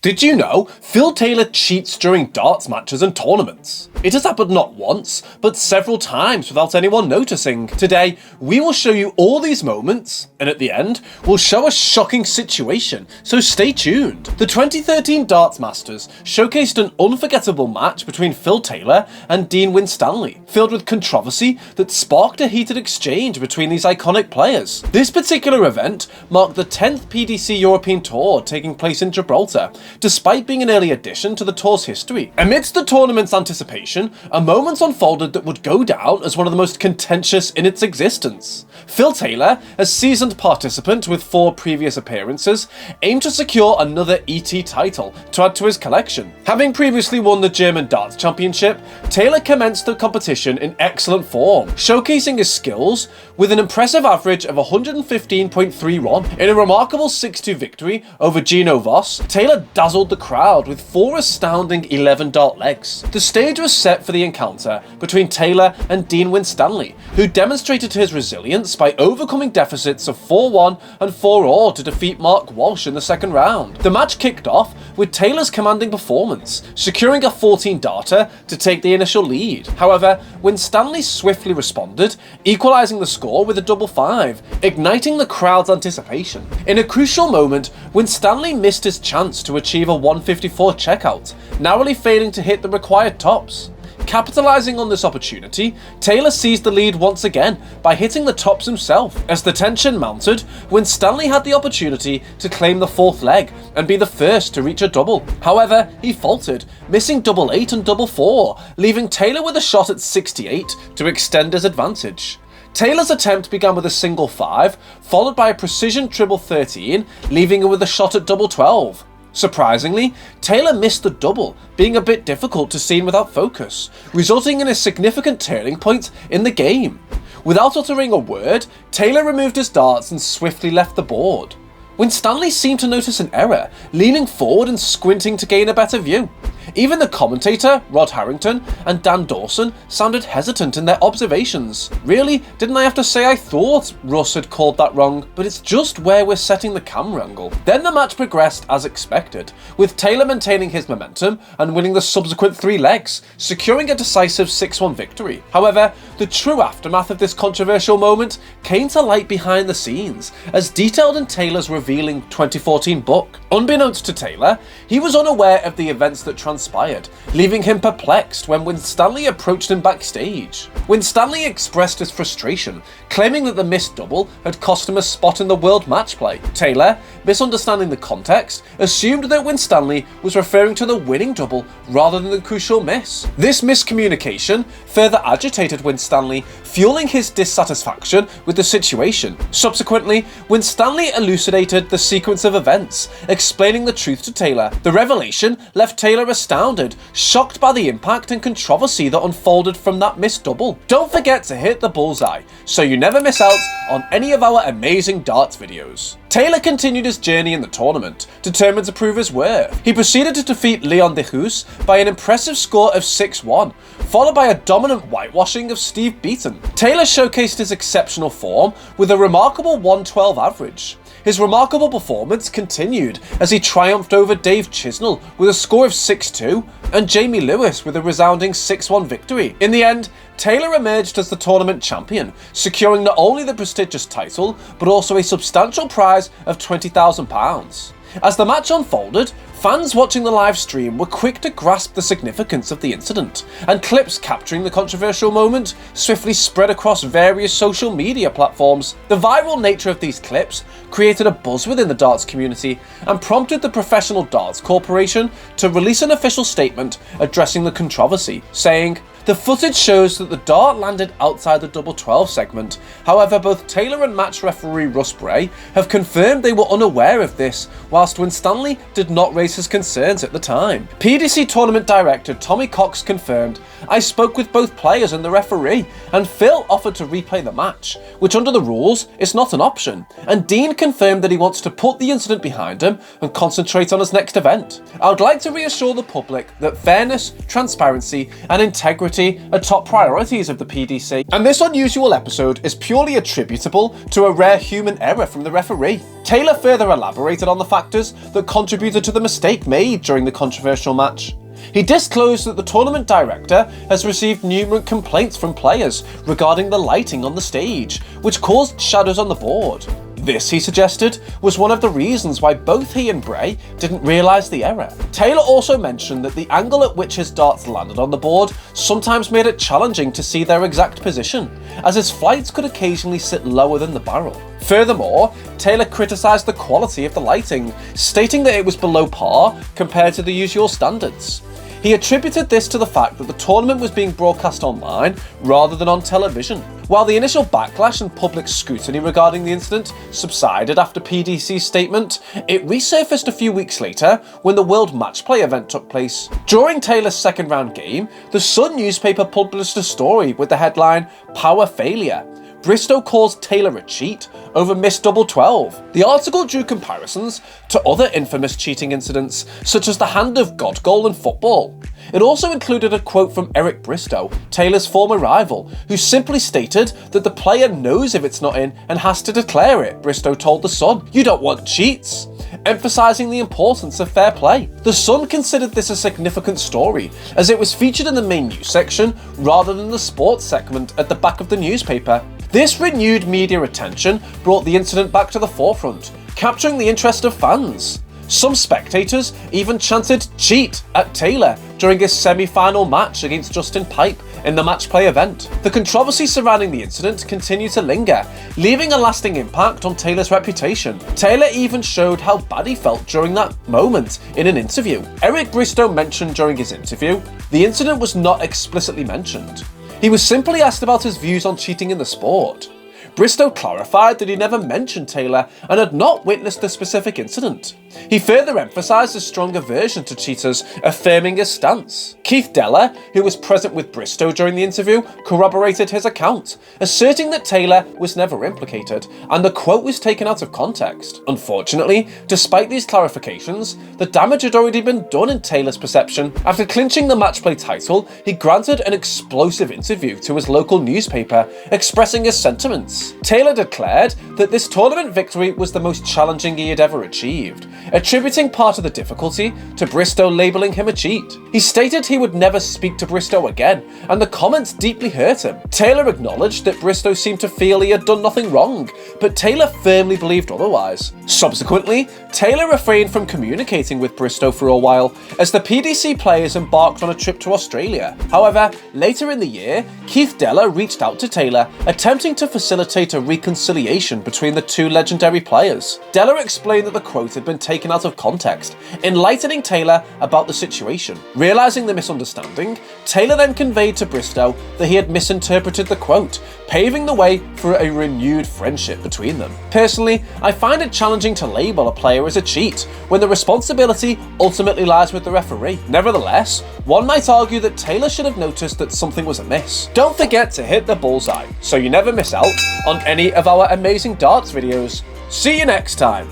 Did you know Phil Taylor cheats during darts matches and tournaments? It has happened not once, but several times without anyone noticing. Today, we will show you all these moments, and at the end, we'll show a shocking situation, so stay tuned. The 2013 Darts Masters showcased an unforgettable match between Phil Taylor and Dean Winstanley, filled with controversy that sparked a heated exchange between these iconic players. This particular event marked the 10th PDC European Tour taking place in Gibraltar, despite being an early addition to the tour's history. Amidst the tournament's anticipation, a moment unfolded that would go down as one of the most contentious in its existence. Phil Taylor, a seasoned participant with 4 previous appearances, aimed to secure another ET title to add to his collection. Having previously won the German Darts Championship, Taylor commenced the competition in excellent form, showcasing his skills with an impressive average of 115.31. In a remarkable 6-2 victory over Gino Voss, Taylor dazzled the crowd with 4 astounding 11 dart legs. The stage was set for the encounter between Taylor and Dean Winstanley, who demonstrated his resilience by overcoming deficits of 4-1 and 4-all to defeat Mark Walsh in the second round. The match kicked off with Taylor's commanding performance, securing a 14-darter to take the initial lead. However, Winstanley swiftly responded, equalising the score with a double 5, igniting the crowd's anticipation. In a crucial moment, Winstanley missed his chance to achieve a 154 checkout, narrowly failing to hit the required tops. Capitalising on this opportunity, Taylor seized the lead once again by hitting the tops himself. As the tension mounted, Winstanley had the opportunity to claim the 4th leg and be the first to reach a double. However, he faltered, missing double 8 and double 4, leaving Taylor with a shot at 68 to extend his advantage. Taylor's attempt began with a single 5, followed by a precision triple 13, leaving him with a shot at double 12. Surprisingly, Taylor missed the double, being a bit difficult to see without focus, resulting in a significant turning point in the game. Without uttering a word, Taylor removed his darts and swiftly left the board. Winstanley seemed to notice an error, leaning forward and squinting to gain a better view. Even the commentator, Rod Harrington, and Dan Dawson sounded hesitant in their observations. Really, didn't I have to say I thought Russ had called that wrong? But it's just where we're setting the camera angle. Then the match progressed as expected, with Taylor maintaining his momentum and winning the subsequent 3 legs, securing a decisive 6-1 victory. However, the true aftermath of this controversial moment came to light behind the scenes, as detailed in Taylor's revealing 2014 book. Unbeknownst to Taylor, he was unaware of the events that transpired, leaving him perplexed when Winstanley approached him backstage. Winstanley expressed his frustration, claiming that the missed double had cost him a spot in the World Match Play. Taylor, misunderstanding the context, assumed that Winstanley was referring to the winning double rather than the crucial miss. This miscommunication further agitated Winstanley, fueling his dissatisfaction with the situation. Subsequently, Winstanley elucidated the sequence of events, explaining the truth to Taylor. The revelation left Taylor astounded, shocked by the impact and controversy that unfolded from that missed double. Don't forget to hit the bullseye, so you never miss out on any of our amazing darts videos. Taylor continued his journey in the tournament, determined to prove his worth. He proceeded to defeat Leon de Hoos by an impressive score of 6-1, followed by a dominant whitewashing of Steve Beaton. Taylor showcased his exceptional form with a remarkable 112 average. His remarkable performance continued as he triumphed over Dave Chisnell with a score of 6-2 and Jamie Lewis with a resounding 6-1 victory. In the end, Taylor emerged as the tournament champion, securing not only the prestigious title, but also a substantial prize of £20,000. As the match unfolded, fans watching the live stream were quick to grasp the significance of the incident, and clips capturing the controversial moment swiftly spread across various social media platforms. The viral nature of these clips created a buzz within the darts community and prompted the Professional Darts Corporation to release an official statement addressing the controversy, saying, "The footage shows that the dart landed outside the double 12 segment. However, both Taylor and match referee Russ Bray have confirmed they were unaware of this, whilst Winstanley did not raise his concerns at the time." PDC tournament director Tommy Cox confirmed, "I spoke with both players and the referee, and Phil offered to replay the match, which under the rules is not an option, and Dean confirmed that he wants to put the incident behind him and concentrate on his next event. I would like to reassure the public that fairness, transparency and integrity integrity are top priorities of the PDC, and this unusual episode is purely attributable to a rare human error from the referee. Taylor further elaborated on the factors that contributed to the mistake made during the controversial match. He disclosed that the tournament director has received numerous complaints from players regarding the lighting on the stage, which caused shadows on the board. This, he suggested, was one of the reasons why both he and Bray didn't realise the error. Taylor also mentioned that the angle at which his darts landed on the board sometimes made it challenging to see their exact position, as his flights could occasionally sit lower than the barrel. Furthermore, Taylor criticised the quality of the lighting, stating that it was below par compared to the usual standards. He attributed this to the fact that the tournament was being broadcast online rather than on television. While the initial backlash and public scrutiny regarding the incident subsided after PDC's statement, it resurfaced a few weeks later when the World Match Play event took place. During Taylor's second round game, the Sun newspaper published a story with the headline, "Power Failure. Bristow calls Taylor a cheat over missed double 12. The article drew comparisons to other infamous cheating incidents, such as the hand of God goal in football. It also included a quote from Eric Bristow, Taylor's former rival, who simply stated that the player knows if it's not in and has to declare it. Bristow told The Sun, "You don't want cheats," emphasising the importance of fair play. The Sun considered this a significant story, as it was featured in the main news section rather than the sports segment at the back of the newspaper. This renewed media attention brought the incident back to the forefront, capturing the interest of fans. Some spectators even chanted "cheat" at Taylor during his semi-final match against Justin Pipe in the match play event. The controversy surrounding the incident continued to linger, leaving a lasting impact on Taylor's reputation. Taylor even showed how bad he felt during that moment in an interview. Eric Bristow mentioned during his interview, the incident was not explicitly mentioned. He was simply asked about his views on cheating in the sport. Bristow clarified that he never mentioned Taylor and had not witnessed the specific incident. He further emphasised his strong aversion to cheaters, affirming his stance. Keith Deller, who was present with Bristow during the interview, corroborated his account, asserting that Taylor was never implicated, and the quote was taken out of context. Unfortunately, despite these clarifications, the damage had already been done in Taylor's perception. After clinching the match play title, he granted an explosive interview to his local newspaper, expressing his sentiments. Taylor declared that this tournament victory was the most challenging he had ever achieved, attributing part of the difficulty to Bristow labelling him a cheat. He stated he would never speak to Bristow again, and the comments deeply hurt him. Taylor acknowledged that Bristow seemed to feel he had done nothing wrong, but Taylor firmly believed otherwise. Subsequently, Taylor refrained from communicating with Bristow for a while, as the PDC players embarked on a trip to Australia. However, later in the year, Keith Deller reached out to Taylor, attempting to facilitate a reconciliation between the two legendary players. Deller explained that the quote had been taken out of context, enlightening Taylor about the situation. Realising the misunderstanding, Taylor then conveyed to Bristow that he had misinterpreted the quote, paving the way for a renewed friendship between them. Personally, I find it challenging to label a player as a cheat when the responsibility ultimately lies with the referee. Nevertheless, one might argue that Taylor should have noticed that something was amiss. Don't forget to hit the bullseye so you never miss out on any of our amazing darts videos. See you next time!